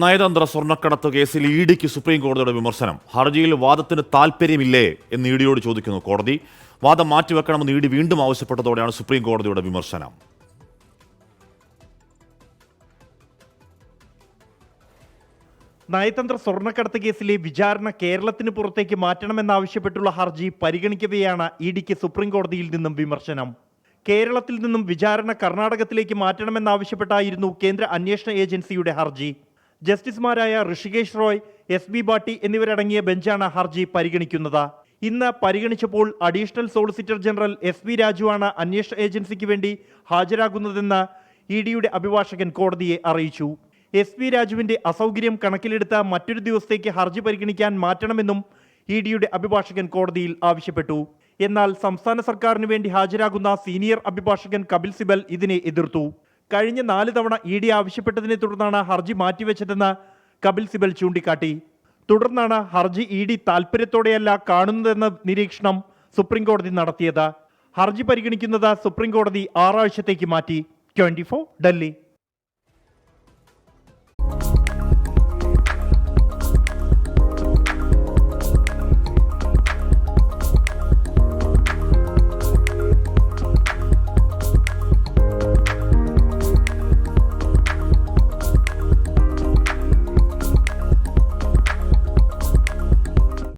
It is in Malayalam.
നയതന്ത്ര സ്വർണ്ണക്കടത്ത് കേസിൽ ഇഡിക്ക് സുപ്രീം കോടതിയുടെ വിമർശനം. ഹർജിയിൽ വാദത്തിന് താൽപ്പര്യമില്ലേ എന്ന് ഇഡിയോട് ചോദിക്കുന്നു കോടതി. വാദം മാറ്റിവെക്കണമെന്ന് ഇഡി വീണ്ടും ആവശ്യപ്പെട്ടതോടെയാണ് സുപ്രീം കോടതിയുടെ വിമർശനം. നയതന്ത്ര സ്വർണ്ണക്കടത്ത് കേസിലെ വിചാരണ കേരളത്തിന് പുറത്തേക്ക് മാറ്റണമെന്നാവശ്യപ്പെട്ടുള്ള ഹർജി പരിഗണിക്കവെയാണ് ഇഡിക്ക് സുപ്രീം കോടതിയിൽ നിന്നും വിമർശനം. കേരളത്തിൽ നിന്നും വിചാരണ കർണാടകത്തിലേക്ക് മാറ്റണമെന്നാവശ്യപ്പെട്ടായിരുന്നു കേന്ദ്ര അന്വേഷണ ഏജൻസിയുടെ ഹർജി. ജസ്റ്റിസുമാരായ ഋഷികേഷ് റോയ്, എസ്.ബി. ബാട്ടി എന്നിവരടങ്ങിയ ബെഞ്ചാണ് ഹർജി പരിഗണിക്കുന്നത്. ഇന്ന് പരിഗണിച്ചപ്പോൾ അഡീഷണൽ സോളിസിറ്റർ ജനറൽ എസ്.വി. രാജുവാണ് അന്വേഷണ ഏജൻസിക്ക് വേണ്ടി ഹാജരാകുന്നതെന്ന് ഇഡിയുടെ അഭിഭാഷകൻ കോടതിയെ അറിയിച്ചു. എസ്.വി. രാജുവിന്റെ അസൗകര്യം കണക്കിലെടുത്ത് മറ്റൊരു ദിവസത്തേക്ക് ഹർജി പരിഗണിക്കാൻ മാറ്റണമെന്നും ഇഡിയുടെ അഭിഭാഷകൻ കോടതിയിൽ ആവശ്യപ്പെട്ടു. എന്നാൽ സംസ്ഥാന സർക്കാരിന് വേണ്ടി ഹാജരാകുന്ന സീനിയർ അഭിഭാഷകൻ കപിൽ സിബൽ ഇതിനെ എതിർത്തു. കഴിഞ്ഞ 4 തവണ ഇഡി ആവശ്യപ്പെട്ടതിനെ തുടർന്നാണ് ഹർജി മാറ്റിവെച്ചതെന്ന് കപിൽ സിബൽ ചൂണ്ടിക്കാട്ടി. തുടർന്നാണ് ഹർജി ഇഡി താൽപര്യത്തോടെയല്ല കാണുന്നതെന്ന നിരീക്ഷണം സുപ്രീം കോടതി നടത്തിയത്. ഹർജി പരിഗണിക്കുന്നത് സുപ്രീം കോടതി 6 ആഴ്ചത്തേക്ക് മാറ്റി. 24 ഡൽഹി.